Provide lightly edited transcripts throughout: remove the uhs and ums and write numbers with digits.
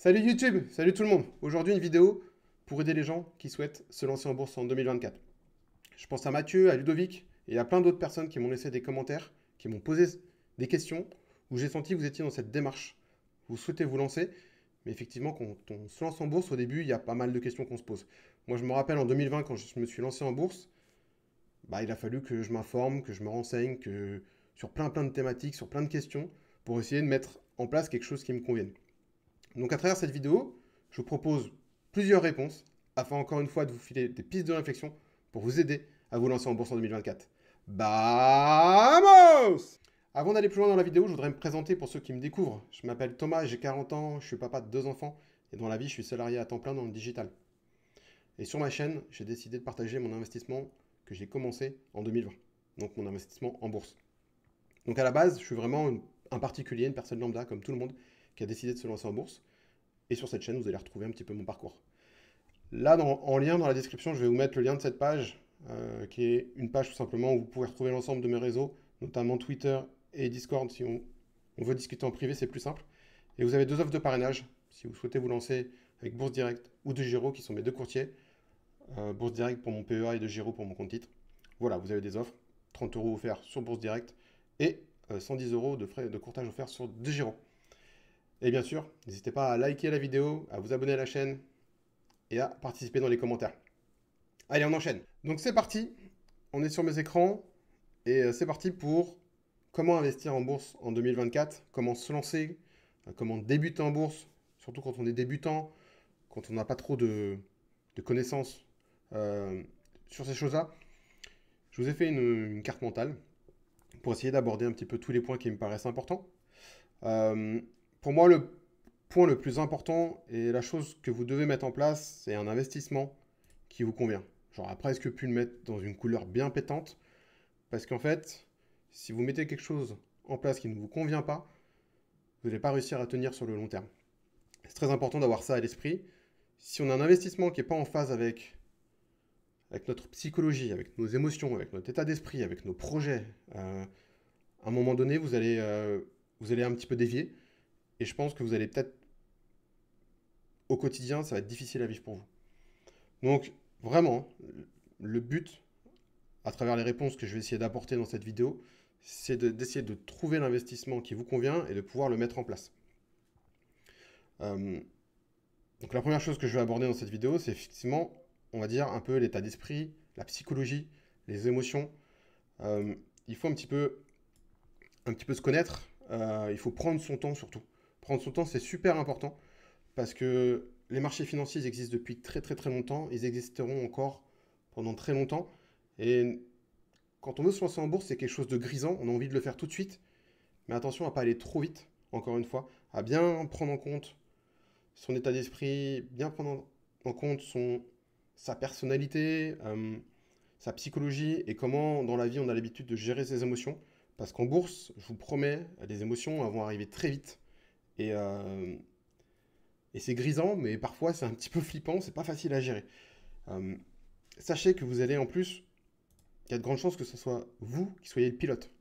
Salut YouTube, salut tout le monde. Aujourd'hui une vidéo pour aider les gens qui souhaitent se lancer en bourse en 2024. Je pense à Mathieu, à Ludovic et à plein d'autres personnes qui m'ont laissé des commentaires, qui m'ont posé des questions où j'ai senti que vous étiez dans cette démarche. Vous souhaitez vous lancer, mais effectivement quand on se lance en bourse au début, il y a pas mal de questions qu'on se pose. Moi je me rappelle en 2020 quand je me suis lancé en bourse, il a fallu que je m'informe, que je me renseigne, sur plein de thématiques, sur plein de questions pour essayer de mettre en place quelque chose qui me convienne. Donc à travers cette vidéo, je vous propose plusieurs réponses afin encore une fois de vous filer des pistes de réflexion pour vous aider à vous lancer en bourse en 2024. Vamos! Avant d'aller plus loin dans la vidéo, je voudrais me présenter pour ceux qui me découvrent. Je m'appelle Thomas, j'ai 40 ans, je suis papa de 2 enfants et dans la vie, je suis salarié à temps plein dans le digital. Et sur ma chaîne, j'ai décidé de partager mon investissement que j'ai commencé en 2020, donc mon investissement en bourse. Donc à la base, je suis vraiment un particulier, une personne lambda comme tout le monde qui a décidé de se lancer en bourse. Et sur cette chaîne, vous allez retrouver un petit peu mon parcours. Là, en lien dans la description, je vais vous mettre le lien de cette page, qui est une page tout simplement où vous pouvez retrouver l'ensemble de mes réseaux, notamment Twitter et Discord. Si on veut discuter en privé, c'est plus simple. Et vous avez 2 offres de parrainage, si vous souhaitez vous lancer avec Bourse Direct ou DeGiro, qui sont mes 2 courtiers. Bourse Direct pour mon PEA et DeGiro pour mon compte titre. Voilà, vous avez des offres. 30 € offerts sur Bourse Direct et 110 € de frais de courtage offerts sur DeGiro. Et bien sûr, n'hésitez pas à liker la vidéo, à vous abonner à la chaîne et à participer dans les commentaires. Allez, on enchaîne. Donc c'est parti, on est sur mes écrans et c'est parti pour comment investir en bourse en 2024, comment se lancer, comment débuter en bourse, surtout quand on est débutant, quand on n'a pas trop de connaissances sur ces choses-là. Je vous ai fait une carte mentale pour essayer d'aborder un petit peu tous les points qui me paraissent importants. Pour moi, le point le plus important et la chose que vous devez mettre en place, c'est un investissement qui vous convient. J'aurais presque pu le mettre dans une couleur bien pétante, parce qu'en fait, si vous mettez quelque chose en place qui ne vous convient pas, vous n'allez pas réussir à tenir sur le long terme. C'est très important d'avoir ça à l'esprit. Si on a un investissement qui n'est pas en phase avec notre psychologie, avec nos émotions, avec notre état d'esprit, avec nos projets, à un moment donné, vous allez un petit peu dévier. Et je pense que vous allez peut-être, au quotidien, ça va être difficile à vivre pour vous. Donc, vraiment, le but, à travers les réponses que je vais essayer d'apporter dans cette vidéo, c'est d'essayer de trouver l'investissement qui vous convient et de pouvoir le mettre en place. Donc la première chose que je vais aborder dans cette vidéo, c'est effectivement, on va dire, un peu l'état d'esprit, la psychologie, les émotions. Il faut un petit peu se connaître, il faut prendre son temps surtout. Prendre son temps, c'est super important parce que les marchés financiers ils existent depuis très longtemps, ils existeront encore pendant très longtemps. Et quand on veut se lancer en bourse, c'est quelque chose de grisant, on a envie de le faire tout de suite. Mais attention à ne pas aller trop vite, encore une fois, à bien prendre en compte son état d'esprit, bien prendre en compte sa personnalité, sa psychologie et comment dans la vie on a l'habitude de gérer ses émotions. Parce qu'en bourse, je vous promets, les émotions vont arriver très vite. Et c'est grisant, mais parfois c'est un petit peu flippant, c'est pas facile à gérer. Sachez que vous allez en plus, il y a de grandes chances que ce soit vous qui soyez le pilote.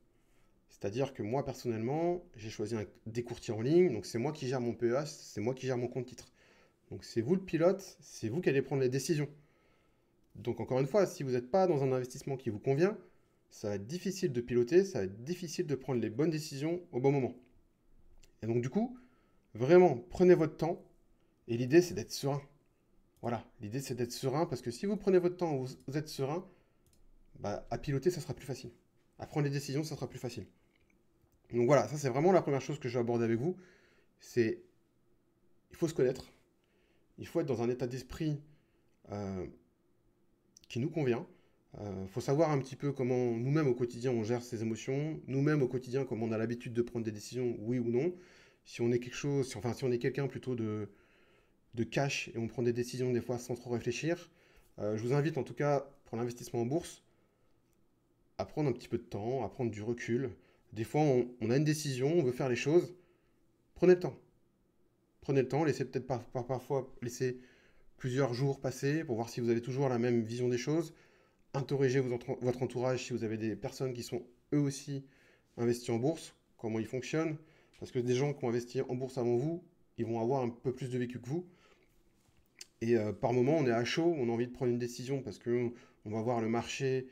C'est-à-dire que moi, personnellement, j'ai choisi des courtiers en ligne, donc c'est moi qui gère mon PEA, c'est moi qui gère mon compte titre. Donc c'est vous le pilote, c'est vous qui allez prendre les décisions. Donc encore une fois, si vous n'êtes pas dans un investissement qui vous convient, ça va être difficile de piloter, ça va être difficile de prendre les bonnes décisions au bon moment. Et donc du coup, vraiment, prenez votre temps, et l'idée c'est d'être serein. Voilà, l'idée c'est d'être serein, parce que si vous prenez votre temps, vous êtes serein, à piloter ça sera plus facile. À prendre les décisions, ça sera plus facile. Donc voilà, ça c'est vraiment la première chose que je vais aborder avec vous. C'est, il faut se connaître. Il faut être dans un état d'esprit qui nous convient. Il faut savoir un petit peu comment nous-mêmes au quotidien on gère ses émotions. Nous-mêmes au quotidien comment on a l'habitude de prendre des décisions, oui ou non. Si on est si on est quelqu'un plutôt de cash et on prend des décisions des fois sans trop réfléchir. Je vous invite en tout cas pour l'investissement en bourse à prendre un petit peu de temps, à prendre du recul. Des fois, on a une décision, on veut faire les choses. Prenez le temps. Prenez le temps, laissez peut-être parfois laisser plusieurs jours passer pour voir si vous avez toujours la même vision des choses. Interrogez votre entourage si vous avez des personnes qui sont eux aussi investies en bourse, comment ils fonctionnent. Parce que des gens qui ont investi en bourse avant vous, ils vont avoir un peu plus de vécu que vous. Et par moment, on est à chaud, on a envie de prendre une décision parce que on va voir le marché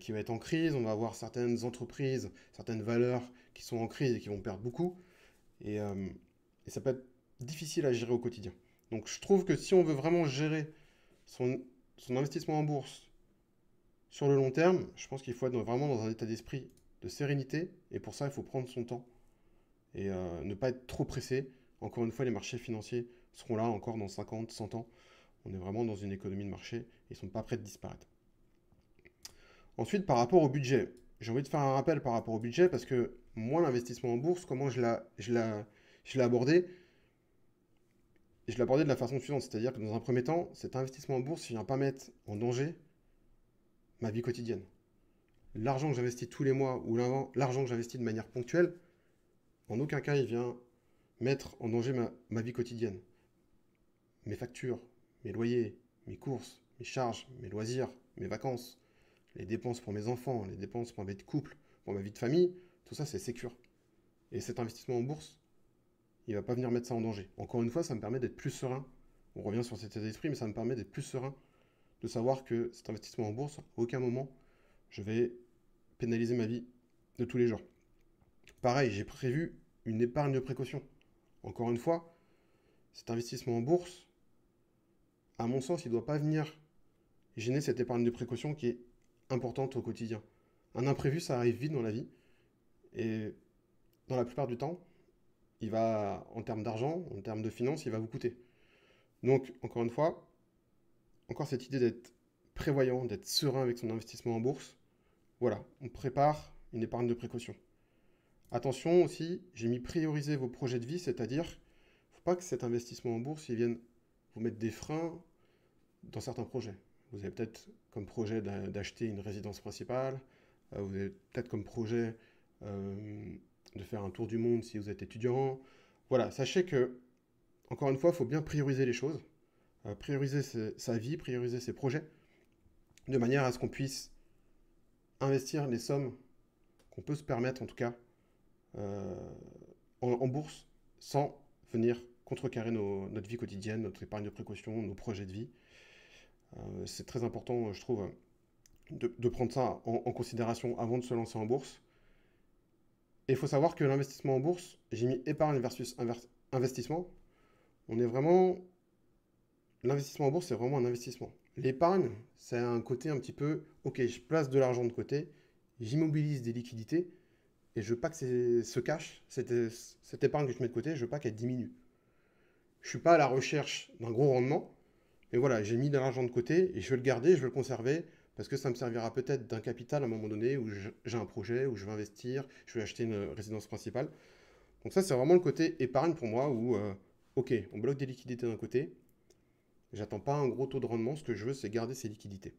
qui va être en crise, on va voir certaines entreprises, certaines valeurs qui sont en crise et qui vont perdre beaucoup. Et, euh, et ça peut être difficile à gérer au quotidien. Donc je trouve que si on veut vraiment gérer son, son investissement en bourse sur le long terme, je pense qu'il faut être vraiment dans un état d'esprit de sérénité. Et pour ça, il faut prendre son temps et ne pas être trop pressé. Encore une fois, les marchés financiers seront là encore dans 50, 100 ans. On est vraiment dans une économie de marché et ils ne sont pas prêts de disparaître. Ensuite, par rapport au budget, j'ai envie de faire un rappel par rapport au budget parce que moi, l'investissement en bourse, comment je l'ai abordé? Je l'ai abordé de la façon suivante, c'est-à-dire que dans un premier temps, cet investissement en bourse ne vient pas mettre en danger ma vie quotidienne. L'argent que j'investis tous les mois ou l'argent que j'investis de manière ponctuelle, en aucun cas il vient mettre en danger ma vie quotidienne. Mes factures, mes loyers, mes courses, mes charges, mes loisirs, mes vacances, les dépenses pour mes enfants, les dépenses pour ma vie de couple, pour ma vie de famille, tout ça c'est sécure. Et cet investissement en bourse, il ne va pas venir mettre ça en danger. Encore une fois, ça me permet d'être plus serein. On revient sur cet état d'esprit, mais ça me permet d'être plus serein, de savoir que cet investissement en bourse, à aucun moment, je vais pénaliser ma vie de tous les jours. Pareil, j'ai prévu une épargne de précaution. Encore une fois, cet investissement en bourse, à mon sens, il ne doit pas venir gêner cette épargne de précaution qui est importante au quotidien. Un imprévu, ça arrive vite dans la vie. Et dans la plupart du temps, il va, en termes d'argent, en termes de finances, il va vous coûter. Donc, encore une fois, encore cette idée d'être prévoyant, d'être serein avec son investissement en bourse. Voilà, on prépare une épargne de précaution. Attention aussi, j'ai mis prioriser vos projets de vie, c'est-à-dire, il ne faut pas que cet investissement en bourse il vienne vous mettre des freins dans certains projets. Vous avez peut-être comme projet d'acheter une résidence principale, vous avez peut-être comme projet de faire un tour du monde si vous êtes étudiant. Voilà, sachez que, encore une fois, il faut bien prioriser les choses, prioriser sa vie, prioriser ses projets, de manière à ce qu'on puisse investir les sommes qu'on peut se permettre, en tout cas, euh, en bourse, sans venir contrecarrer notre vie quotidienne, notre épargne de précaution, nos projets de vie. C'est très important, je trouve, de prendre ça en considération avant de se lancer en bourse. Et il faut savoir que l'investissement en bourse, j'ai mis épargne versus investissement. On est vraiment... L'investissement en bourse, c'est vraiment un investissement. L'épargne, c'est un côté un petit peu, ok, je place de l'argent de côté, j'immobilise des liquidités, et je veux pas que se cache, cette épargne que je mets de côté, je veux pas qu'elle diminue. Je suis pas à la recherche d'un gros rendement, mais voilà, j'ai mis de l'argent de côté, et je veux le garder, je veux le conserver, parce que ça me servira peut-être d'un capital à un moment donné, où j'ai un projet, où je veux investir, je veux acheter une résidence principale. Donc ça, c'est vraiment le côté épargne pour moi, où, ok, on bloque des liquidités d'un côté, j'attends pas un gros taux de rendement, ce que je veux, c'est garder ces liquidités.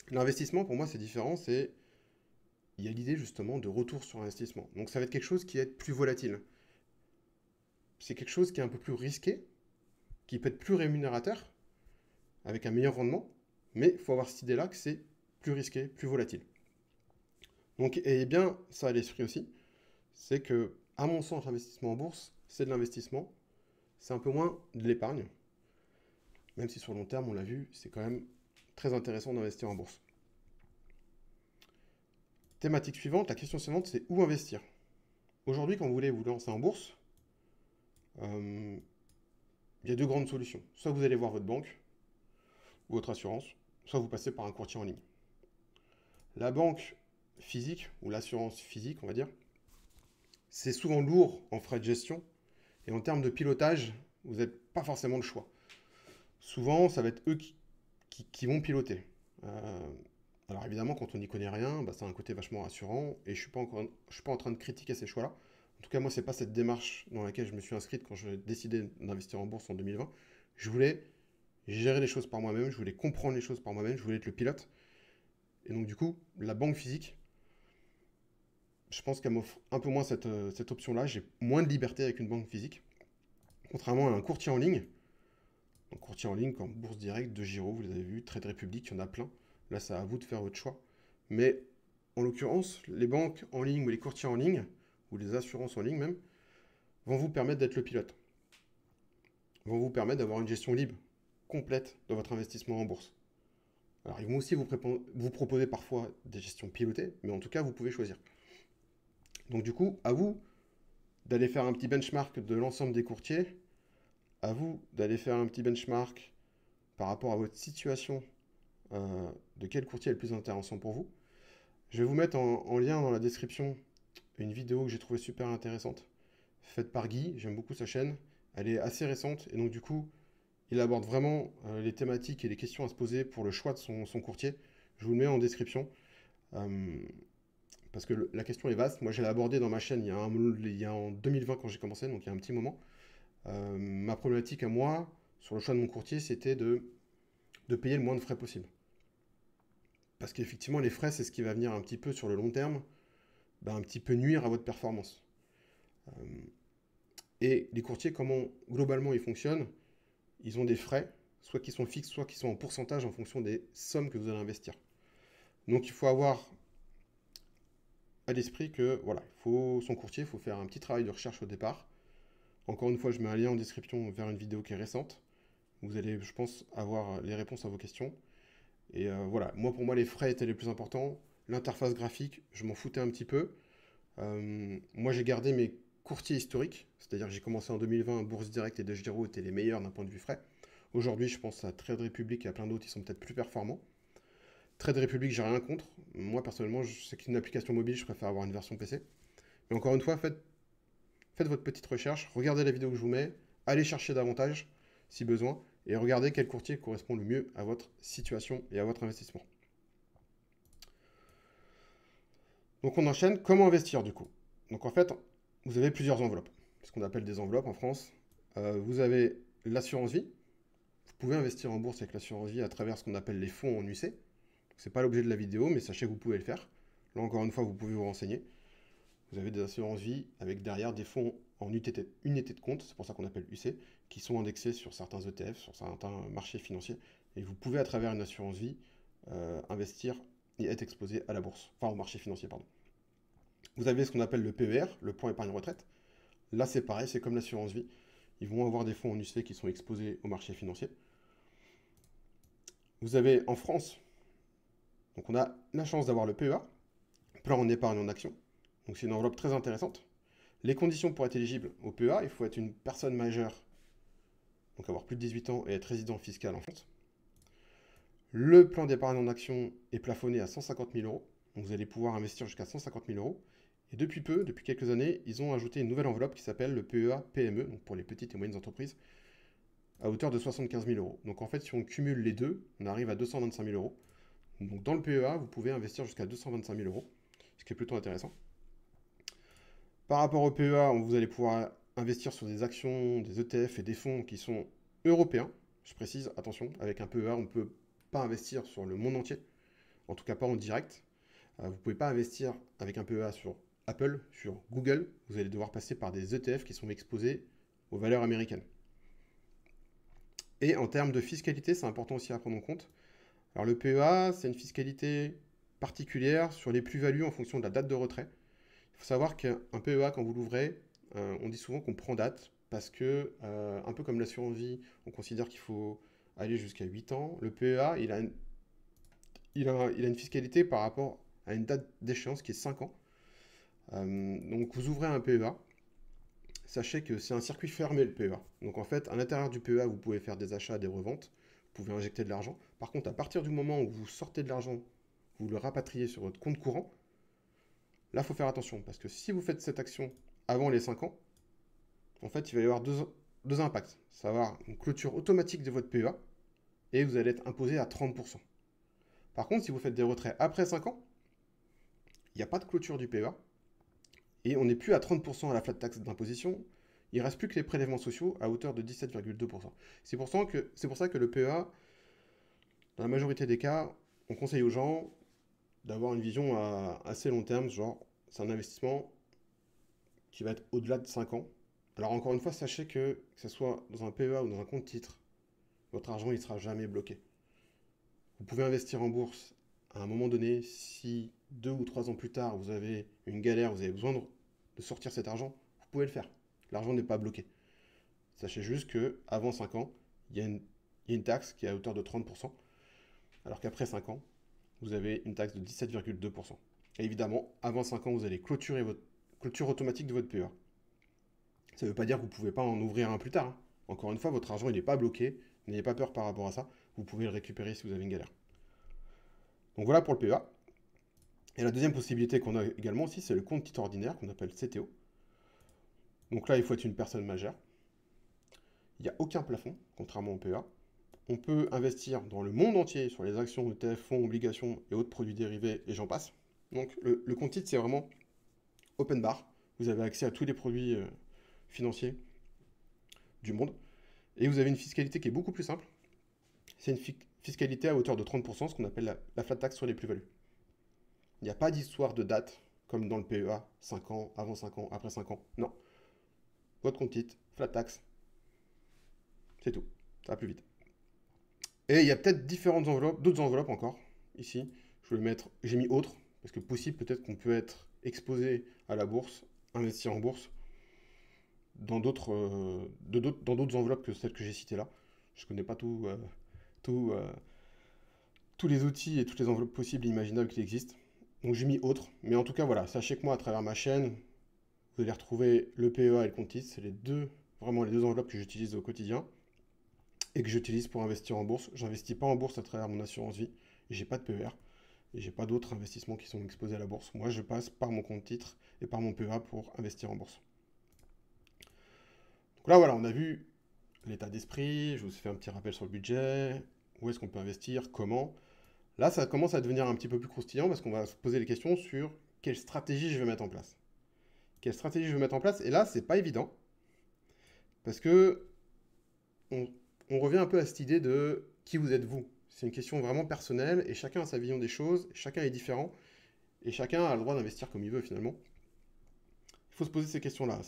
L'investissement, pour moi, c'est différent, il y a l'idée justement de retour sur investissement. Donc ça va être quelque chose qui est plus volatile. C'est quelque chose qui est un peu plus risqué, qui peut être plus rémunérateur, avec un meilleur rendement, mais il faut avoir cette idée-là que c'est plus risqué, plus volatile. Donc, et bien, ça à l'esprit aussi, c'est que, à mon sens, l'investissement en bourse, c'est de l'investissement, c'est un peu moins de l'épargne, même si sur le long terme, on l'a vu, c'est quand même très intéressant d'investir en bourse. Thématique suivante, la question suivante, c'est où investir? Aujourd'hui, quand vous voulez vous lancer en bourse, il y a deux grandes solutions. Soit vous allez voir votre banque ou votre assurance, soit vous passez par un courtier en ligne. La banque physique, ou l'assurance physique, on va dire, c'est souvent lourd en frais de gestion, et en termes de pilotage, vous n'avez pas forcément le choix. Souvent, ça va être eux qui vont piloter. Alors évidemment, quand on n'y connaît rien, bah, c'est un côté vachement rassurant, et je suis pas en train de critiquer ces choix-là. En tout cas, moi, c'est pas cette démarche dans laquelle je me suis inscrite quand j'ai décidé d'investir en bourse en 2020. Je voulais gérer les choses par moi-même, je voulais comprendre les choses par moi-même, je voulais être le pilote. Et donc du coup, la banque physique, je pense qu'elle m'offre un peu moins cette option-là. J'ai moins de liberté avec une banque physique, contrairement à un courtier en ligne. Un courtier en ligne comme Bourse Direct, De Giro, vous les avez vu, Trade Republic, il y en a plein. Là, c'est à vous de faire votre choix. Mais en l'occurrence, les banques en ligne ou les courtiers en ligne, ou les assurances en ligne même, vont vous permettre d'être le pilote. vont vous permettre d'avoir une gestion libre, complète de votre investissement en bourse. Alors, ils vont aussi vous proposer parfois des gestions pilotées, mais en tout cas, vous pouvez choisir. Donc du coup, à vous d'aller faire un petit benchmark de l'ensemble des courtiers, à vous d'aller faire un petit benchmark par rapport à votre situation, de quel courtier est le plus intéressant pour vous. Je vais vous mettre en lien dans la description une vidéo que j'ai trouvée super intéressante, faite par Guy, j'aime beaucoup sa chaîne, elle est assez récente, et donc du coup, il aborde vraiment les thématiques et les questions à se poser pour le choix de son courtier. Je vous le mets en description, parce que la question est vaste. Moi, je l'ai abordée dans ma chaîne il y a en 2020 quand j'ai commencé, donc il y a un petit moment. Ma problématique à moi, sur le choix de mon courtier, c'était de payer le moins de frais possible. Parce qu'effectivement, les frais, c'est ce qui va venir un petit peu sur le long terme, un petit peu nuire à votre performance. Et les courtiers, comment globalement ils fonctionnent? Ils ont des frais, soit qui sont fixes, soit qui sont en pourcentage en fonction des sommes que vous allez investir. Donc il faut avoir à l'esprit que voilà, son courtier, il faut faire un petit travail de recherche au départ. Encore une fois, je mets un lien en description vers une vidéo qui est récente. Vous allez, je pense, avoir les réponses à vos questions. Et voilà, pour moi, les frais étaient les plus importants. L'interface graphique, je m'en foutais un petit peu. Moi, j'ai gardé mes courtiers historiques, c'est-à-dire que j'ai commencé en 2020, Bourse Direct et DEGIRO étaient les meilleurs d'un point de vue frais. Aujourd'hui, je pense à Trade Republic et à plein d'autres qui sont peut-être plus performants. Trade Republic, j'ai rien contre. Moi, personnellement, je sais qu'une application mobile, je préfère avoir une version PC. Mais encore une fois, faites votre petite recherche, regardez la vidéo que je vous mets, allez chercher davantage si besoin, et regardez quel courtier correspond le mieux à votre situation et à votre investissement. Donc on enchaîne, comment investir du coup? Donc en fait, vous avez plusieurs enveloppes, ce qu'on appelle des enveloppes en France. Vous avez l'assurance vie. Vous pouvez investir en bourse avec l'assurance vie à travers ce qu'on appelle les fonds en UC. Ce n'est pas l'objet de la vidéo, mais sachez que vous pouvez le faire. Là encore une fois, vous pouvez vous renseigner. Vous avez des assurances vie avec derrière des fonds en unité de compte, c'est pour ça qu'on appelle UC, qui sont indexés sur certains ETF, sur certains marchés financiers. Et vous pouvez, à travers une assurance vie, investir et être exposé à la bourse, enfin au marché financier, pardon. Vous avez ce qu'on appelle le PER, le plan épargne retraite. Là, c'est pareil, c'est comme l'assurance vie. Ils vont avoir des fonds en UC qui sont exposés au marché financier. Vous avez en France, donc on a la chance d'avoir le PEA, plan en épargne en action. Donc c'est une enveloppe très intéressante. Les conditions pour être éligible au PEA, il faut être une personne majeure, donc avoir plus de 18 ans et être résident fiscal en France. Le plan d'épargne en action est plafonné à 150 000 euros, donc vous allez pouvoir investir jusqu'à 150 000 euros. Et depuis quelques années, ils ont ajouté une nouvelle enveloppe qui s'appelle le PEA PME, donc pour les petites et moyennes entreprises, à hauteur de 75 000 euros. Donc en fait, si on cumule les deux, on arrive à 225 000 euros. Donc dans le PEA, vous pouvez investir jusqu'à 225 000 euros, ce qui est plutôt intéressant. Par rapport au PEA, vous allez pouvoir investir sur des actions, des ETF et des fonds qui sont européens. Je précise, attention, avec un PEA, on ne peut pas investir sur le monde entier, en tout cas pas en direct. Vous ne pouvez pas investir avec un PEA sur Apple, sur Google. Vous allez devoir passer par des ETF qui sont exposés aux valeurs américaines. Et en termes de fiscalité, c'est important aussi à prendre en compte. Alors le PEA, c'est une fiscalité particulière sur les plus-values en fonction de la date de retrait. Il faut savoir qu'un PEA, quand vous l'ouvrez, on dit souvent qu'on prend date parce que, un peu comme l'assurance vie, on considère qu'il faut aller jusqu'à 8 ans. Le PEA, il a une fiscalité par rapport à une date d'échéance qui est 5 ans. Donc vous ouvrez un PEA, sachez que c'est un circuit fermé le PEA. Donc en fait, à l'intérieur du PEA, vous pouvez faire des achats, des reventes, vous pouvez injecter de l'argent. Par contre, à partir du moment où vous sortez de l'argent, vous le rapatriez sur votre compte courant, là, il faut faire attention, parce que si vous faites cette action avant les 5 ans, en fait, il va y avoir deux impacts. Ça va avoir une clôture automatique de votre PEA, et vous allez être imposé à 30%. Par contre, si vous faites des retraits après 5 ans, il n'y a pas de clôture du PEA, et on n'est plus à 30% à la flat tax d'imposition, il ne reste plus que les prélèvements sociaux à hauteur de 17,2%. C'est pour ça que le PEA, dans la majorité des cas, on conseille aux gens d'avoir une vision à assez long terme, genre c'est un investissement qui va être au-delà de 5 ans. Alors encore une fois, sachez que ce soit dans un PEA ou dans un compte titre, votre argent ne sera jamais bloqué. Vous pouvez investir en bourse à un moment donné, si 2 ou 3 ans plus tard, vous avez une galère, vous avez besoin de sortir cet argent, vous pouvez le faire. L'argent n'est pas bloqué. Sachez juste que avant 5 ans, il y a une taxe qui est à hauteur de 30%, alors qu'après 5 ans, vous avez une taxe de 17,2%. Et évidemment, avant 5 ans, vous allez clôturer votre clôture automatique de votre PEA. Ça ne veut pas dire que vous ne pouvez pas en ouvrir un plus tard, hein. Encore une fois, votre argent, il n'est pas bloqué. N'ayez pas peur par rapport à ça. Vous pouvez le récupérer si vous avez une galère. Donc voilà pour le PEA. Et la deuxième possibilité qu'on a également aussi, c'est le compte titre ordinaire qu'on appelle CTO. Donc là, il faut être une personne majeure. Il n'y a aucun plafond, contrairement au PEA. On peut investir dans le monde entier sur les actions, ETF, fonds, obligations et autres produits dérivés, et j'en passe. Donc le compte titre, c'est vraiment open bar. Vous avez accès à tous les produits financiers du monde. Et vous avez une fiscalité qui est beaucoup plus simple. C'est une fiscalité à hauteur de 30%, ce qu'on appelle la flat tax sur les plus-values. Il n'y a pas d'histoire de date, comme dans le PEA, 5 ans, avant 5 ans, après 5 ans. Non. Votre compte titre, flat tax, c'est tout. Ça va plus vite. Et il y a peut-être différentes enveloppes, d'autres enveloppes encore, ici. Je vais mettre, j'ai mis autres, parce que possible peut-être qu'on peut être exposé à la bourse, investir en bourse, dans d'autres enveloppes que celles que j'ai citées là. Je ne connais pas tout, tous les outils et toutes les enveloppes possibles et imaginables qui existent. Donc j'ai mis autres. Mais en tout cas, voilà, sachez que moi, à travers ma chaîne, vous allez retrouver le PEA et le compte titre. C'est vraiment les deux enveloppes que j'utilise au quotidien et que j'utilise pour investir en bourse. J'investis pas en bourse à travers mon assurance vie. J'ai pas de PER et j'ai pas d'autres investissements qui sont exposés à la bourse. Moi, je passe par mon compte titre et par mon PEA pour investir en bourse. Donc là, voilà, on a vu l'état d'esprit. Je vous ai fait un petit rappel sur le budget. Où est-ce qu'on peut investir? Comment? Là, ça commence à devenir un petit peu plus croustillant parce qu'on va se poser les questions sur quelle stratégie je vais mettre en place. Quelle stratégie je vais mettre en place? Et là, c'est pas évident parce que on, on revient un peu à cette idée de qui vous êtes vous. C'est une question vraiment personnelle et chacun a sa vision des choses, chacun est différent et chacun a le droit d'investir comme il veut finalement. Il faut se poser ces questions-là.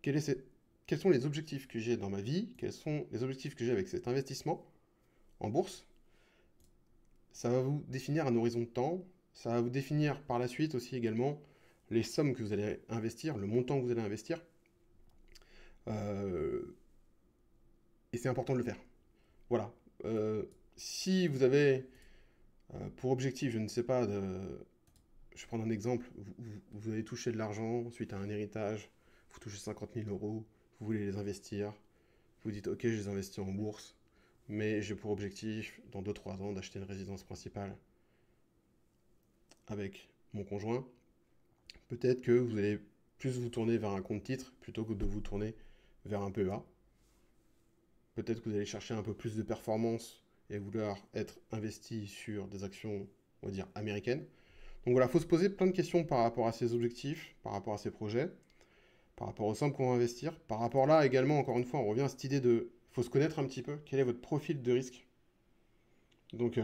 Quel est quels sont les objectifs que j'ai dans ma vie? Quels sont les objectifs que j'ai avec cet investissement en bourse? Ça va vous définir un horizon de temps. Ça va vous définir par la suite aussi également les sommes que vous allez investir, le montant que vous allez investir. Euh, et c'est important de le faire. Voilà. Si vous avez pour objectif, je ne sais pas, je vais prendre un exemple, vous avez touché de l'argent suite à un héritage, vous touchez 50 000 euros, vous voulez les investir, vous dites ok, je les investis en bourse, mais j'ai pour objectif, dans 2-3 ans, d'acheter une résidence principale avec mon conjoint. Peut-être que vous allez plus vous tourner vers un compte titre plutôt que de vous tourner vers un PEA. Peut-être que vous allez chercher un peu plus de performance et vouloir être investi sur des actions, on va dire, américaines. Donc voilà, il faut se poser plein de questions par rapport à ces objectifs, par rapport à ces projets, par rapport aux sommes qu'on va investir. Par rapport là également, encore une fois, on revient à cette idée de, il faut se connaître un petit peu, quel est votre profil de risque. Donc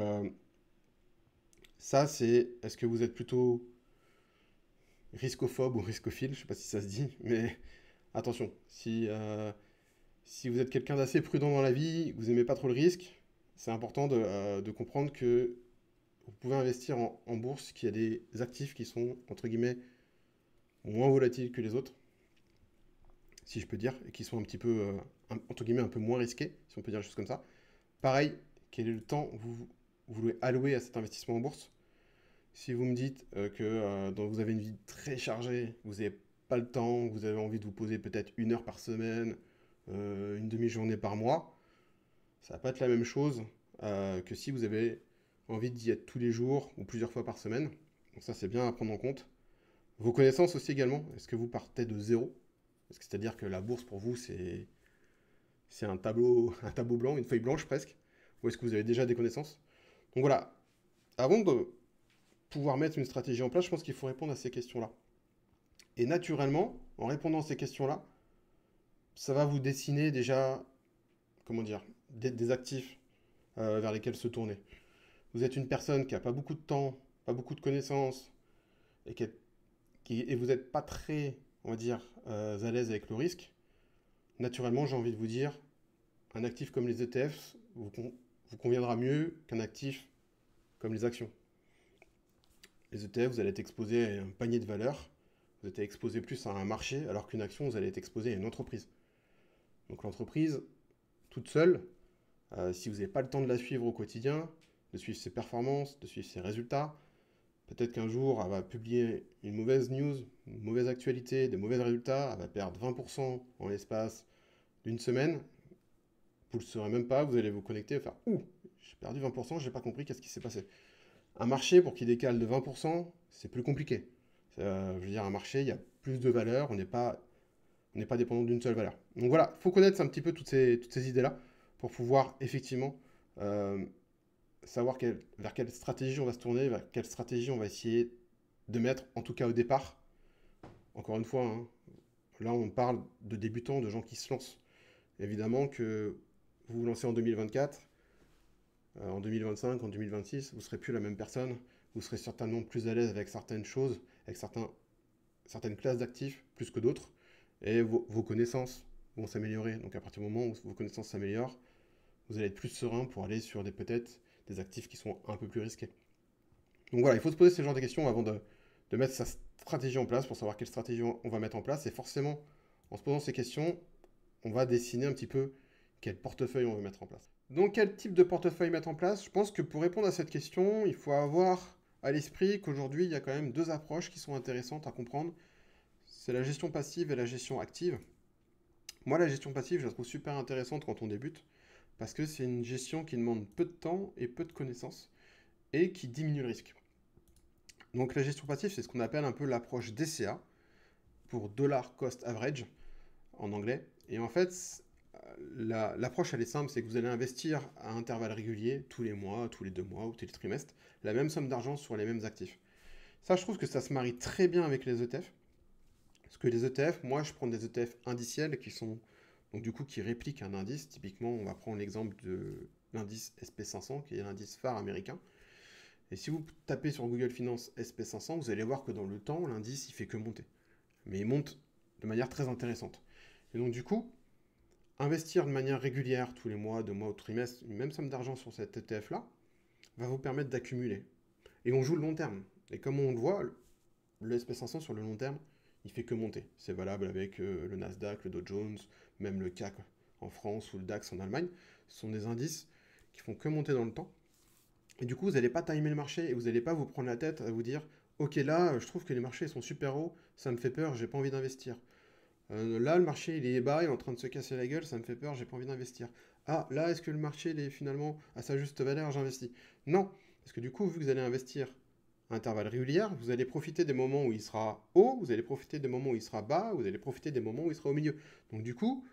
ça, c'est, est-ce que vous êtes plutôt riscophobe ou riscophile, je ne sais pas si ça se dit, mais attention, si vous êtes quelqu'un d'assez prudent dans la vie, vous n'aimez pas trop le risque, c'est important de comprendre que vous pouvez investir en bourse, qu'il y a des actifs qui sont, entre guillemets, moins volatiles que les autres, si je peux dire, et qui sont un petit peu, entre guillemets, un peu moins risqués, si on peut dire des choses comme ça. Pareil, quel est le temps que vous voulez allouer à cet investissement en bourse? Si vous me dites que vous avez une vie très chargée, vous n'avez pas le temps, vous avez envie de vous poser peut-être 1 heure par semaine, une demi-journée par mois, ça va pas être la même chose que si vous avez envie d'y être tous les jours ou plusieurs fois par semaine. Donc ça, c'est bien à prendre en compte. Vos connaissances aussi également. Est-ce que vous partez de zéro? C'est-à-dire que la bourse pour vous, c'est un tableau blanc, une feuille blanche presque. Ou est-ce que vous avez déjà des connaissances? Donc voilà, avant de pouvoir mettre une stratégie en place, je pense qu'il faut répondre à ces questions-là. Et naturellement, en répondant à ces questions-là, ça va vous dessiner déjà, comment dire, des actifs vers lesquels se tourner. Vous êtes une personne qui n'a pas beaucoup de temps, pas beaucoup de connaissances, et, et vous n'êtes pas très, on va dire, à l'aise avec le risque, naturellement, j'ai envie de vous dire, un actif comme les ETF vous conviendra mieux qu'un actif comme les actions. Les ETF, vous allez être exposé à un panier de valeurs, vous êtes exposé plus à un marché, alors qu'une action, vous allez être exposé à une entreprise. Donc l'entreprise, toute seule, si vous n'avez pas le temps de la suivre au quotidien, de suivre ses performances, de suivre ses résultats, peut-être qu'un jour, elle va publier une mauvaise news, une mauvaise actualité, des mauvais résultats, elle va perdre 20% en l'espace d'une semaine. Vous ne le saurez même pas, vous allez vous connecter et faire « Ouh, j'ai perdu 20%, j'ai pas compris, qu'est-ce qui s'est passé ?» Un marché, pour qu'il décale de 20%, c'est plus compliqué. Je veux dire, un marché, il y a plus de valeurs, on n'est pas dépendant d'une seule valeur. Donc voilà, il faut connaître un petit peu toutes ces idées-là pour pouvoir effectivement savoir vers quelle stratégie on va se tourner, vers quelle stratégie on va essayer de mettre, en tout cas au départ. Encore une fois, hein, là on parle de débutants, de gens qui se lancent. Évidemment que vous vous lancez en 2024, en 2025, en 2026, vous ne serez plus la même personne, vous serez certainement plus à l'aise avec certaines choses, avec certaines classes d'actifs plus que d'autres, et vos connaissances vont s'améliorer. Donc à partir du moment où vos connaissances s'améliorent, vous allez être plus serein pour aller sur peut-être des actifs qui sont un peu plus risqués. Donc voilà, il faut se poser ce genre de questions avant de mettre sa stratégie en place pour savoir quelle stratégie on va mettre en place. Et forcément, en se posant ces questions, on va dessiner un petit peu quel portefeuille on veut mettre en place. Donc quel type de portefeuille mettre en place? Je pense que pour répondre à cette question, il faut avoir à l'esprit qu'aujourd'hui, il y a quand même deux approches qui sont intéressantes à comprendre. C'est la gestion passive et la gestion active. Moi, la gestion passive, je la trouve super intéressante quand on débute, parce que c'est une gestion qui demande peu de temps et peu de connaissances, et qui diminue le risque. Donc la gestion passive, c'est ce qu'on appelle un peu l'approche DCA, pour Dollar Cost Average, en anglais. Et en fait, l'approche, elle est simple, c'est que vous allez investir à intervalles réguliers, tous les mois, tous les 2 mois ou tous les trimestres, la même somme d'argent sur les mêmes actifs. Ça, je trouve que ça se marie très bien avec les ETF. Parce que les ETF, moi, je prends des ETF indiciels qui sont, donc du coup, qui répliquent un indice. Typiquement, on va prendre l'exemple de l'indice SP500, qui est l'indice phare américain. Et si vous tapez sur Google Finance SP500, vous allez voir que dans le temps, l'indice, il fait que monter. Mais il monte de manière très intéressante. Et donc, du coup, investir de manière régulière, tous les mois, 2 mois ou trimestre, une même somme d'argent sur cet ETF-là, va vous permettre d'accumuler. Et on joue le long terme. Et comme on le voit, le SP500 sur le long terme, il fait que monter. C'est valable avec le Nasdaq, le Dow Jones, même le CAC en France ou le DAX en Allemagne. Ce sont des indices qui font que monter dans le temps. Et du coup, vous n'allez pas timer le marché et vous n'allez pas vous prendre la tête à vous dire ok, là, je trouve que les marchés sont super hauts, ça me fait peur, j'ai pas envie d'investir. Là, le marché, il est bas, il est en train de se casser la gueule, ça me fait peur, j'ai pas envie d'investir. Ah, là, est-ce que le marché, il est finalement à sa juste valeur, j'investis? Non, parce que du coup, vu que vous allez investir à intervalles réguliers, vous allez profiter des moments où il sera haut, vous allez profiter des moments où il sera bas, vous allez profiter des moments où il sera au milieu. Donc du coup,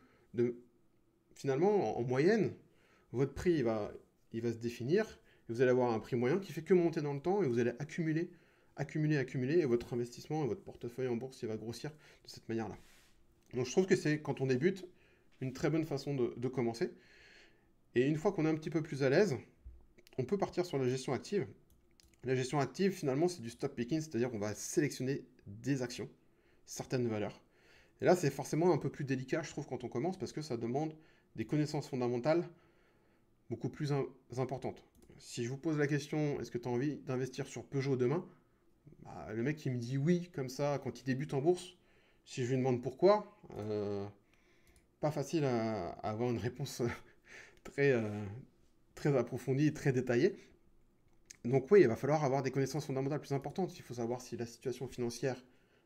finalement, en moyenne, votre prix, il va se définir, et vous allez avoir un prix moyen qui fait que monter dans le temps, et vous allez accumuler, et votre investissement et votre portefeuille en bourse, il va grossir de cette manière-là. Donc je trouve que c'est, quand on débute, une très bonne façon de commencer. Et une fois qu'on est un petit peu plus à l'aise, on peut partir sur la gestion active. La gestion active, finalement, c'est du stock picking, c'est-à-dire qu'on va sélectionner des actions, certaines valeurs. Et là, c'est forcément un peu plus délicat, je trouve, quand on commence, parce que ça demande des connaissances fondamentales beaucoup plus importantes. Si je vous pose la question, est-ce que tu as envie d'investir sur Peugeot demain? Bah, le mec qui me dit oui, comme ça, quand il débute en bourse, si je lui demande pourquoi, pas facile à avoir une réponse très, très approfondie et très détaillée. Donc oui, il va falloir avoir des connaissances fondamentales plus importantes. Il faut savoir si la situation financière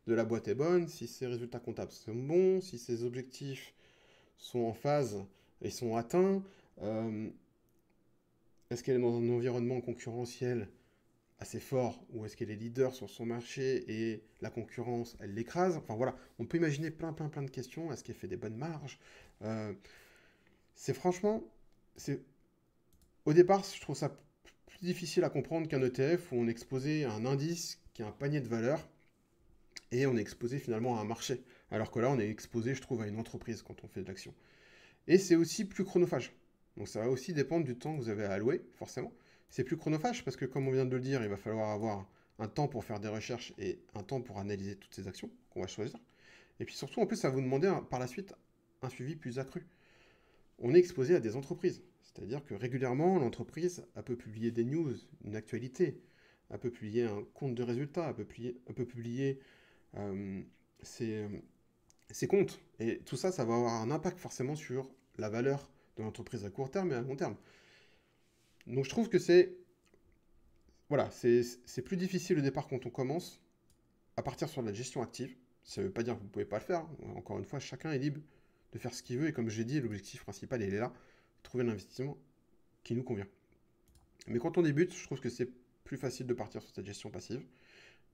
de la boîte est bonne, si ses résultats comptables sont bons, si ses objectifs sont en phase et sont atteints. Euh, Est-ce qu'elle est dans un environnement concurrentiel assez fort ou est-ce qu'elle est leader sur son marché et la concurrence, elle l'écrase? Enfin voilà, on peut imaginer plein de questions. Est-ce qu'elle fait des bonnes marges? Euh, c'est franchement, c'est au départ, je trouve ça plus difficile à comprendre qu'un ETF où on est exposé à un indice qui a un panier de valeurs et on est exposé finalement à un marché. Alors que là, on est exposé, je trouve, à une entreprise quand on fait de l'action. Et c'est aussi plus chronophage. Donc ça va aussi dépendre du temps que vous avez à allouer, forcément. C'est plus chronophage parce que, comme on vient de le dire, il va falloir avoir un temps pour faire des recherches et un temps pour analyser toutes ces actions qu'on va choisir. Et puis surtout, en plus, ça va vous demander par la suite un suivi plus accru. On est exposé à des entreprises. C'est-à-dire que régulièrement, l'entreprise peut publier des news, une actualité, elle peut publier un compte de résultats, elle peut publier ses, ces comptes. Et tout ça, ça va avoir un impact forcément sur la valeur de l'entreprise à court terme et à long terme. Donc je trouve que voilà, c'est plus difficile au départ quand on commence à partir sur de la gestion active. Ça ne veut pas dire que vous ne pouvez pas le faire, hein. Encore une fois, chacun est libre de faire ce qu'il veut. Et comme j'ai dit, l'objectif principal, il est là, trouver l'investissement qui nous convient. Mais quand on débute, je trouve que c'est plus facile de partir sur cette gestion passive.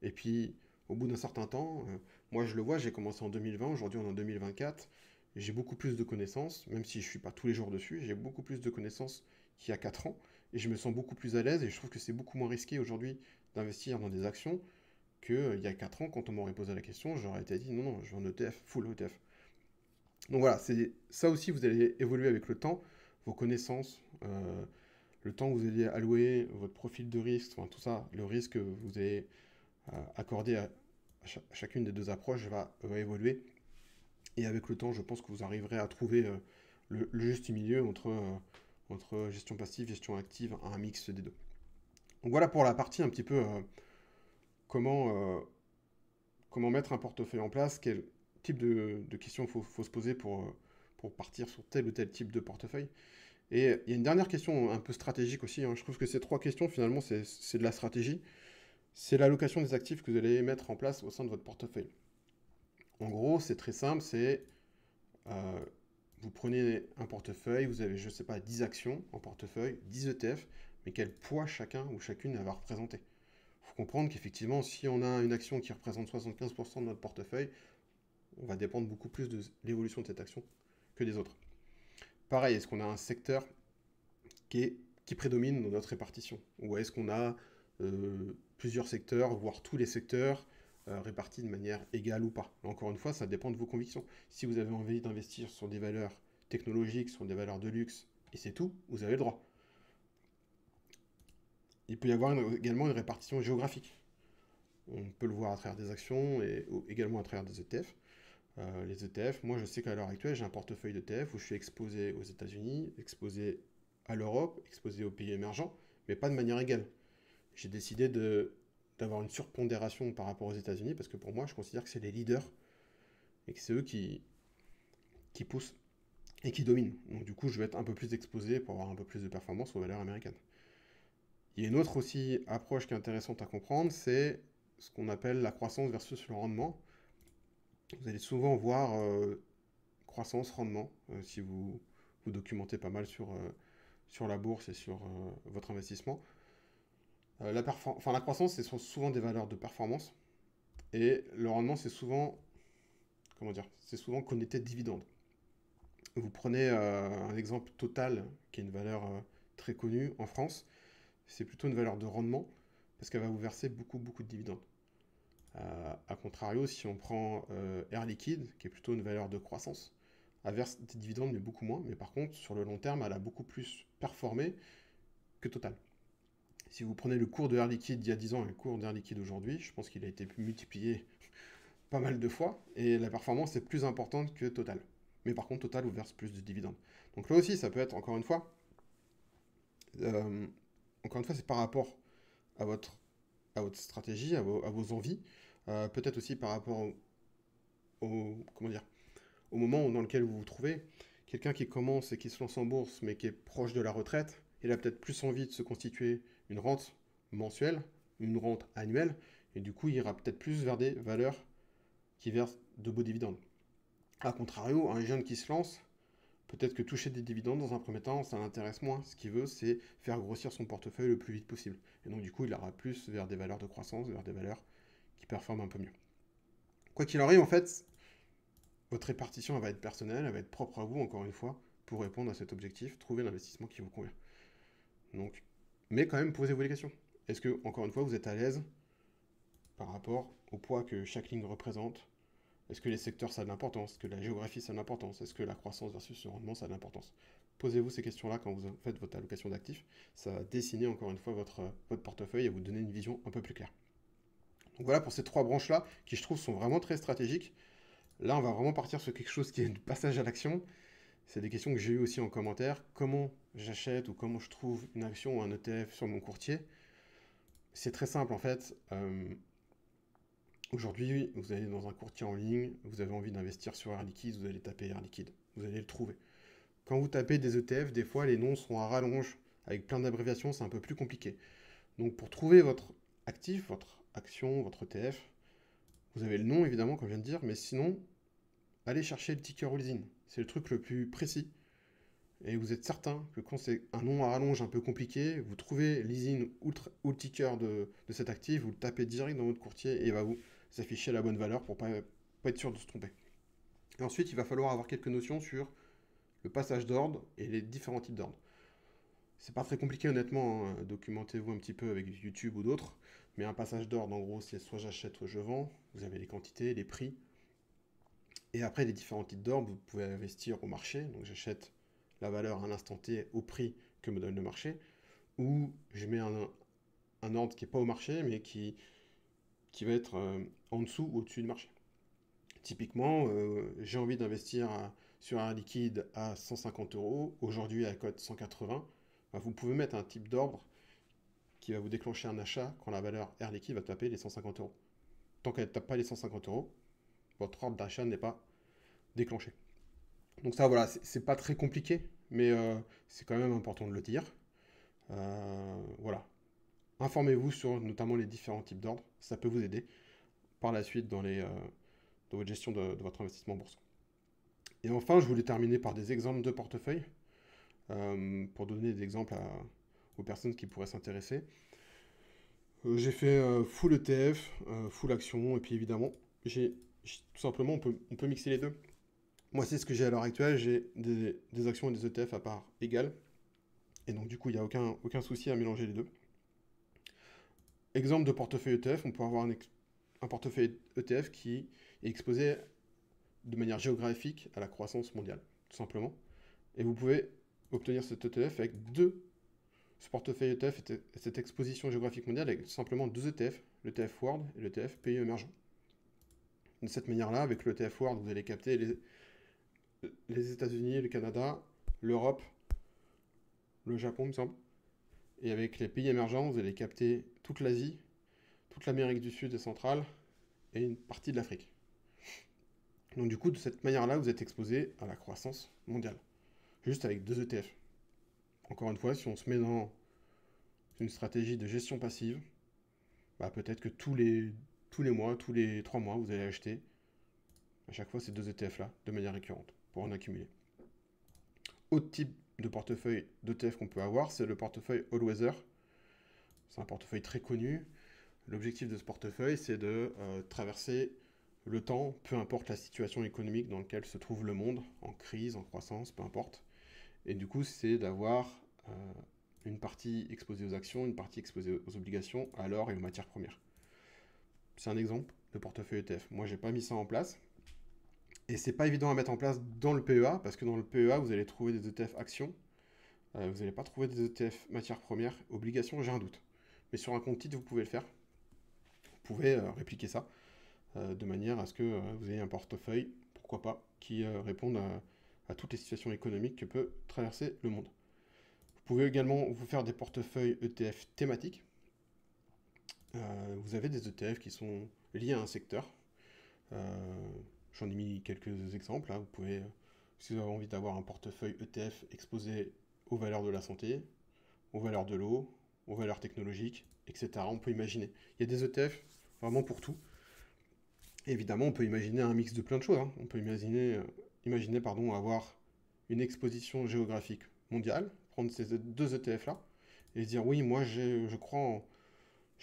Et puis, au bout d'un certain temps, moi je le vois, j'ai commencé en 2020, aujourd'hui on est en 2024, j'ai beaucoup plus de connaissances, même si je ne suis pas tous les jours dessus, j'ai beaucoup plus de connaissances qu'il y a 4 ans, et je me sens beaucoup plus à l'aise, et je trouve que c'est beaucoup moins risqué aujourd'hui d'investir dans des actions qu'il y a 4 ans, quand on m'aurait posé la question, j'aurais été dit non, non, je veux un ETF, full ETF. Donc voilà, c'est ça aussi, vous allez évoluer avec le temps, vos connaissances, le temps que vous allez allouer, votre profil de risque, enfin tout ça, le risque que vous allez accorder à chacune des deux approches va évoluer. Et avec le temps, je pense que vous arriverez à trouver le juste milieu entre gestion passive, gestion active, un mix des deux. Donc voilà pour la partie un petit peu comment, comment mettre un portefeuille en place, quel type de questions faut se poser pour partir sur tel ou tel type de portefeuille. Et il y a une dernière question un peu stratégique aussi, hein. Je trouve que ces 3 questions, finalement, c'est de la stratégie. C'est l'allocation des actifs que vous allez mettre en place au sein de votre portefeuille. En gros, c'est très simple, c'est euh, vous prenez un portefeuille, vous avez, je ne sais pas, 10 actions en portefeuille, 10 ETF, mais quel poids chacun ou chacune va représenter. Il faut comprendre qu'effectivement, si on a une action qui représente 75% de notre portefeuille, on va dépendre beaucoup plus de l'évolution de cette action que des autres. Pareil, est-ce qu'on a un secteur qui prédomine dans notre répartition? Ou est-ce qu'on a plusieurs secteurs, voire tous les secteurs, répartis de manière égale ou pas? Encore une fois, ça dépend de vos convictions. Si vous avez envie d'investir sur des valeurs technologiques, sur des valeurs de luxe, et c'est tout, vous avez le droit. Il peut y avoir également une répartition géographique. On peut le voir à travers des actions et également à travers des ETF. Les ETF, moi je sais qu'à l'heure actuelle, j'ai un portefeuille d'ETF où je suis exposé aux États-Unis, exposé à l'Europe, exposé aux pays émergents, mais pas de manière égale. J'ai décidé d'avoir une surpondération par rapport aux États-Unis parce que pour moi, je considère que c'est les leaders et que c'est eux qui poussent et qui dominent. Donc du coup, je vais être un peu plus exposé pour avoir un peu plus de performance aux valeurs américaines. Il y a une autre aussi approche qui est intéressante à comprendre, c'est ce qu'on appelle la croissance versus le rendement. Vous allez souvent voir croissance, rendement, si vous documentez pas mal sur la bourse et sur votre investissement. La croissance, c'est souvent des valeurs de performance. Et le rendement, c'est souvent, comment dire, c'est souvent connecté de dividendes. Vous prenez un exemple Total, qui est une valeur très connue en France. C'est plutôt une valeur de rendement, parce qu'elle va vous verser beaucoup, beaucoup de dividendes. A contrario, si on prend Air Liquide, qui est plutôt une valeur de croissance, elle verse des dividendes, mais beaucoup moins. Mais par contre, sur le long terme, elle a beaucoup plus performé que Total. Si vous prenez le cours de Air Liquide il y a 10 ans et le cours d'Air Liquide aujourd'hui, je pense qu'il a été multiplié pas mal de fois, et la performance est plus importante que Total. Mais par contre, Total vous verse plus de dividendes. Donc là aussi, ça peut être, euh, encore une fois, c'est par rapport à à votre stratégie, à vos envies, peut-être aussi par rapport comment dire, au moment dans lequel vous vous trouvez. Quelqu'un qui commence et qui se lance en bourse, mais qui est proche de la retraite, il a peut-être plus envie de se constituer une rente mensuelle, une rente annuelle, et du coup, il ira peut-être plus vers des valeurs qui versent de beaux dividendes. A contrario, un jeune qui se lance, peut-être que toucher des dividendes dans un premier temps, ça l'intéresse moins. Ce qu'il veut, c'est faire grossir son portefeuille le plus vite possible. Et donc, du coup, il ira plus vers des valeurs de croissance, vers des valeurs qui performent un peu mieux. Quoi qu'il arrive, en fait, votre répartition elle va être personnelle, elle va être propre à vous, encore une fois, pour répondre à cet objectif, trouver l'investissement qui vous convient. Donc, mais quand même, posez-vous les questions. Est-ce que, encore une fois, vous êtes à l'aise par rapport au poids que chaque ligne représente? Est-ce que les secteurs ça a de l'importance? Est-ce que la géographie ça a de l'importance? Est-ce que la croissance versus le rendement ça a de l'importance? Posez-vous ces questions-là quand vous faites votre allocation d'actifs. Ça va dessiner encore une fois votre portefeuille et vous donner une vision un peu plus claire. Donc voilà pour ces 3 branches-là qui je trouve sont vraiment très stratégiques. Là on va vraiment partir sur quelque chose qui est du passage à l'action. C'est des questions que j'ai eues aussi en commentaire. Comment j'achète ou comment je trouve une action ou un ETF sur mon courtier? C'est très simple en fait. Aujourd'hui, vous allez dans un courtier en ligne, vous avez envie d'investir sur Air Liquide, vous allez taper Air Liquide, vous allez le trouver. Quand vous tapez des ETF, des fois les noms sont à rallonge, avec plein d'abréviations, c'est un peu plus compliqué. Donc pour trouver votre actif, votre action, votre ETF, vous avez le nom évidemment, comme je viens de dire, mais sinon, allez chercher le ticker ou l'ISIN. C'est le truc le plus précis. Et vous êtes certain que quand c'est un nom à rallonge un peu compliqué, vous trouvez l'ISIN ou le ticker de cet actif, vous le tapez direct dans votre courtier et il va vous afficher la bonne valeur pour pas être sûr de se tromper. Et ensuite, il va falloir avoir quelques notions sur le passage d'ordre et les différents types d'ordre. C'est pas très compliqué honnêtement, hein. Documentez-vous un petit peu avec YouTube ou d'autres, mais un passage d'ordre en gros c'est soit j'achète soit je vends, vous avez les quantités, les prix, et après les différents types d'ordre, vous pouvez investir au marché, donc j'achète la valeur à l'instant T au prix que me donne le marché, ou je mets un ordre qui n'est pas au marché mais qui va être en dessous ou au-dessus du marché. Typiquement, j'ai envie d'investir sur un liquide à 150 euros, aujourd'hui à cote 180, bah, vous pouvez mettre un type d'ordre qui va vous déclencher un achat quand la valeur Air Liquide va taper les 150 euros. Tant qu'elle ne tape pas les 150 euros, votre ordre d'achat n'est pas déclenché. Donc ça, voilà, c'est pas très compliqué, mais c'est quand même important de le dire. Voilà. Informez-vous sur notamment les différents types d'ordres, ça peut vous aider par la suite dans votre gestion de votre investissement en bourse. Et enfin, je voulais terminer par des exemples de portefeuille, pour donner des exemples aux personnes qui pourraient s'intéresser. J'ai fait full ETF, full action, et puis évidemment, tout simplement, on peut mixer les deux. Moi, c'est ce que j'ai à l'heure actuelle, j'ai des actions et des ETF à part égale, et donc du coup, il n'y a aucun souci à mélanger les deux. Exemple de portefeuille ETF, on peut avoir un portefeuille ETF qui est exposé de manière géographique à la croissance mondiale, tout simplement. Et vous pouvez obtenir cet ETF avec ce portefeuille ETF et cette exposition géographique mondiale avec simplement deux ETF, l'ETF World et l'ETF Pays émergents. De cette manière-là, avec l'ETF World, vous allez capter les États-Unis, le Canada, l'Europe, le Japon, il me semble. Et avec les pays émergents, vous allez capter toute l'Asie, toute l'Amérique du Sud et centrale et une partie de l'Afrique. Donc du coup, de cette manière-là, vous êtes exposé à la croissance mondiale, juste avec deux ETF. Encore une fois, si on se met dans une stratégie de gestion passive, bah peut-être que tous les mois, tous les 3 mois, vous allez acheter à chaque fois ces deux ETF-là de manière récurrente pour en accumuler. Autre type de portefeuille d'ETF qu'on peut avoir, c'est le portefeuille All Weather. C'est un portefeuille très connu. L'objectif de ce portefeuille, c'est de traverser le temps, peu importe la situation économique dans laquelle se trouve le monde, en crise, en croissance, peu importe. Et du coup, c'est d'avoir une partie exposée aux actions, une partie exposée aux obligations, à l'or et aux matières premières. C'est un exemple de portefeuille ETF. Moi, j'ai pas mis ça en place. Et c'est pas évident à mettre en place dans le PEA, parce que dans le PEA, vous allez trouver des ETF actions. Vous n'allez pas trouver des ETF matières premières, obligations, j'ai un doute. Mais sur un compte titre, vous pouvez le faire. Vous pouvez répliquer ça de manière à ce que vous ayez un portefeuille, pourquoi pas, qui réponde à toutes les situations économiques que peut traverser le monde. Vous pouvez également vous faire des portefeuilles ETF thématiques. Vous avez des ETF qui sont liés à un secteur. J'en ai mis quelques exemples. Là. Vous pouvez, si vous avez envie d'avoir un portefeuille ETF exposé aux valeurs de la santé, aux valeurs de l'eau, aux valeurs technologiques, etc. On peut imaginer. Il y a des ETF vraiment pour tout. Et évidemment, on peut imaginer un mix de plein de choses. Hein. On peut imaginer avoir une exposition géographique mondiale, prendre ces deux ETF-là, et se dire oui, moi j'ai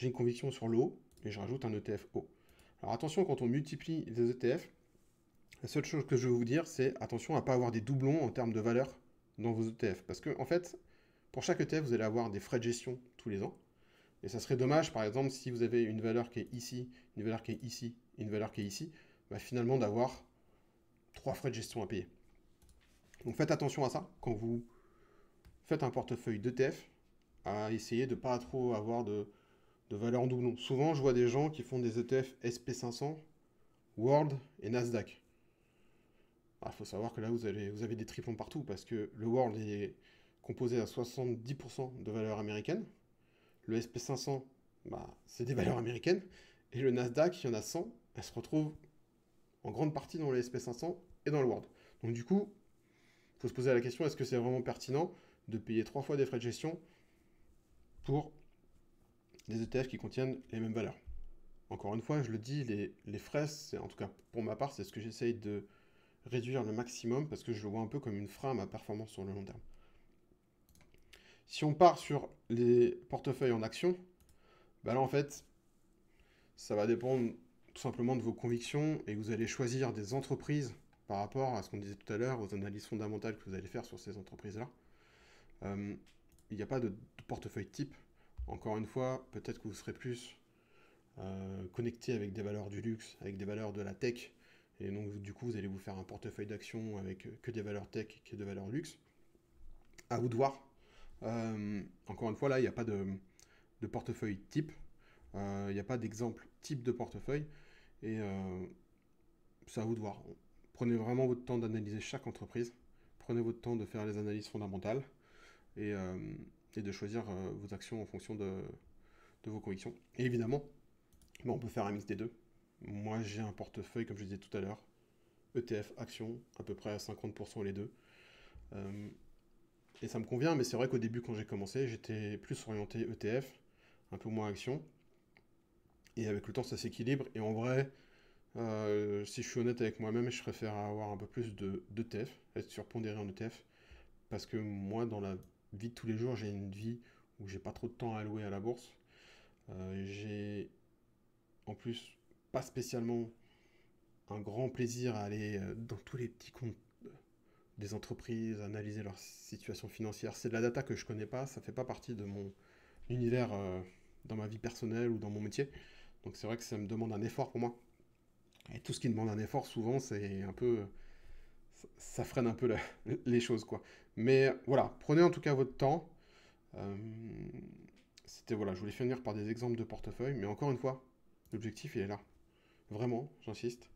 une conviction sur l'eau, et je rajoute un ETF eau. Alors attention, quand on multiplie les ETF, la seule chose que je veux vous dire, c'est attention à ne pas avoir des doublons en termes de valeur dans vos ETF. Parce que, en fait, pour chaque ETF, vous allez avoir des frais de gestion tous les ans. Et ça serait dommage, par exemple, si vous avez une valeur qui est ici, une valeur qui est ici, une valeur qui est ici, bah, finalement d'avoir 3 frais de gestion à payer. Donc faites attention à ça quand vous faites un portefeuille d'ETF, à essayer de ne pas trop avoir de valeur en doublon. Souvent, je vois des gens qui font des ETF SP500, World et Nasdaq. Il faut savoir que là, vous avez des triplons partout parce que le World est composé à 70% de valeurs américaines. Le SP500, bah, c'est des valeurs américaines. Et le Nasdaq, il y en a 100, elle se retrouve en grande partie dans le SP500 et dans le World. Donc du coup, il faut se poser la question, est-ce que c'est vraiment pertinent de payer 3 fois des frais de gestion pour des ETF qui contiennent les mêmes valeurs? Encore une fois, je le dis, les frais, en tout cas pour ma part, c'est ce que j'essaye de réduire le maximum parce que je le vois un peu comme une frein à ma performance sur le long terme. Si on part sur les portefeuilles en actions, bah là en fait, ça va dépendre tout simplement de vos convictions et vous allez choisir des entreprises par rapport à ce qu'on disait tout à l'heure, aux analyses fondamentales que vous allez faire sur ces entreprises-là. Il n'y a pas de portefeuille type. Encore une fois, peut-être que vous serez plus connecté avec des valeurs du luxe, avec des valeurs de la tech, et donc du coup vous allez vous faire un portefeuille d'actions avec que des valeurs tech, que des valeurs luxe. À vous de voir. Encore une fois, là, il n'y a pas de portefeuille type. Il n'y a pas d'exemple type de portefeuille. Et c'est à vous de voir. Prenez vraiment votre temps d'analyser chaque entreprise. Prenez votre temps de faire les analyses fondamentales. Et de choisir vos actions en fonction de vos convictions. Et évidemment, on peut faire un mix des deux. Moi, j'ai un portefeuille, comme je disais tout à l'heure, ETF, actions, à peu près à 50% les deux. Et ça me convient, mais c'est vrai qu'au début, quand j'ai commencé, j'étais plus orienté ETF, un peu moins action. Et avec le temps, ça s'équilibre. Et en vrai, si je suis honnête avec moi-même, je préfère avoir un peu plus d'ETF, être surpondéré en ETF. Parce que moi, dans la vie de tous les jours, j'ai une vie où j'ai pas trop de temps à allouer à la bourse. J'ai en plus pas spécialement un grand plaisir à aller dans tous les petits comptes des entreprises, analyser leur situation financière. C'est de la data que je connais pas, ça fait pas partie de mon univers dans ma vie personnelle ou dans mon métier. Donc c'est vrai que ça me demande un effort pour moi. Et tout ce qui demande un effort, souvent, c'est un peu... ça freine un peu les choses, quoi. Mais voilà, prenez en tout cas votre temps. C'était, voilà, je voulais finir par des exemples de portefeuille, mais encore une fois, l'objectif, il est là. Vraiment, j'insiste.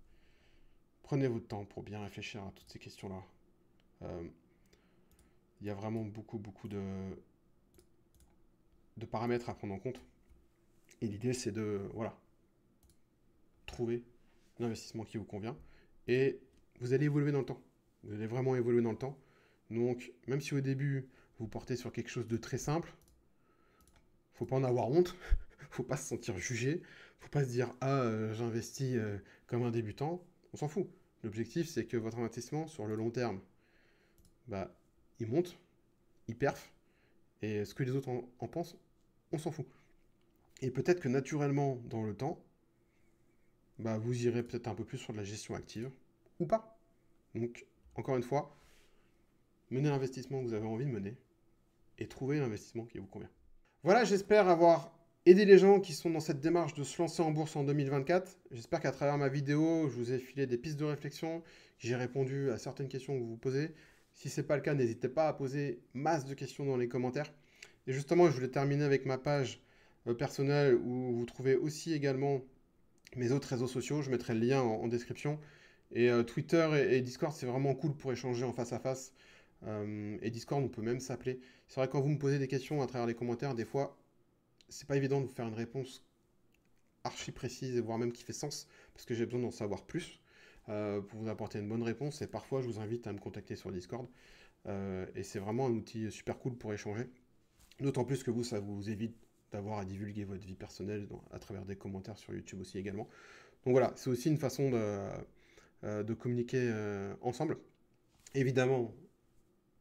Prenez votre temps pour bien réfléchir à toutes ces questions-là. Il y a vraiment beaucoup de paramètres à prendre en compte. Et l'idée, c'est de voilà, trouver l'investissement qui vous convient. Et vous allez évoluer dans le temps. Vous allez vraiment évoluer dans le temps. Donc, même si au début, vous portez sur quelque chose de très simple, faut pas en avoir honte. Faut pas se sentir jugé. Faut pas se dire ah, j'investis comme un débutant. On s'en fout. L'objectif, c'est que votre investissement sur le long terme, bah, il monte, il perf. Et ce que les autres en pensent, on s'en fout. Et peut-être que naturellement, dans le temps, bah, vous irez peut-être un peu plus sur de la gestion active, ou pas. Donc, encore une fois, menez l'investissement que vous avez envie de mener, et trouvez l'investissement qui vous convient. Voilà, j'espère avoir aidé les gens qui sont dans cette démarche de se lancer en bourse en 2024. J'espère qu'à travers ma vidéo, je vous ai filé des pistes de réflexion, j'ai répondu à certaines questions que vous vous posez. Si ce n'est pas le cas, n'hésitez pas à poser masse de questions dans les commentaires. Et justement, je voulais terminer avec ma page personnelle où vous trouvez aussi également mes autres réseaux sociaux. Je mettrai le lien en description. Et Twitter et Discord, c'est vraiment cool pour échanger en face à face. Et Discord, on peut même s'appeler. C'est vrai que quand vous me posez des questions à travers les commentaires, des fois, c'est pas évident de vous faire une réponse archi précise et voire même qui fait sens, parce que j'ai besoin d'en savoir plus pour vous apporter une bonne réponse. Et parfois, je vous invite à me contacter sur Discord. Et c'est vraiment un outil super cool pour échanger. D'autant plus que vous, ça vous évite d'avoir à divulguer votre vie personnelle à travers des commentaires sur YouTube aussi également. Donc voilà, c'est aussi une façon de communiquer ensemble. Évidemment,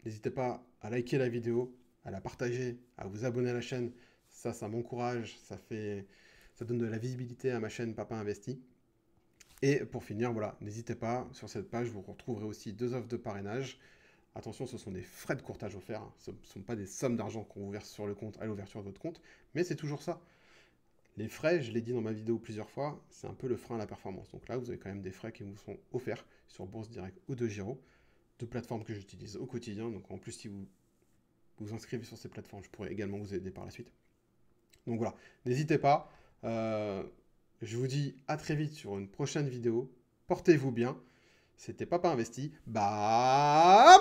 n'hésitez pas à liker la vidéo, à la partager, à vous abonner à la chaîne. Ça m'encourage, ça donne de la visibilité à ma chaîne Papa Investi. Et pour finir, voilà, n'hésitez pas, sur cette page, vous retrouverez aussi 2 offres de parrainage. Attention, ce sont des frais de courtage offerts, hein. Ce ne sont pas des sommes d'argent qu'on vous verse sur le compte à l'ouverture de votre compte, mais c'est toujours ça. Les frais, je l'ai dit dans ma vidéo plusieurs fois, c'est un peu le frein à la performance. Donc là, vous avez quand même des frais qui vous sont offerts sur Bourse Direct ou de Giro, deux plateformes que j'utilise au quotidien. Donc en plus, si vous vous inscrivez sur ces plateformes, je pourrais également vous aider par la suite. Donc voilà, n'hésitez pas. Je vous dis à très vite sur une prochaine vidéo. Portez-vous bien. C'était Papa Investi. Vamos!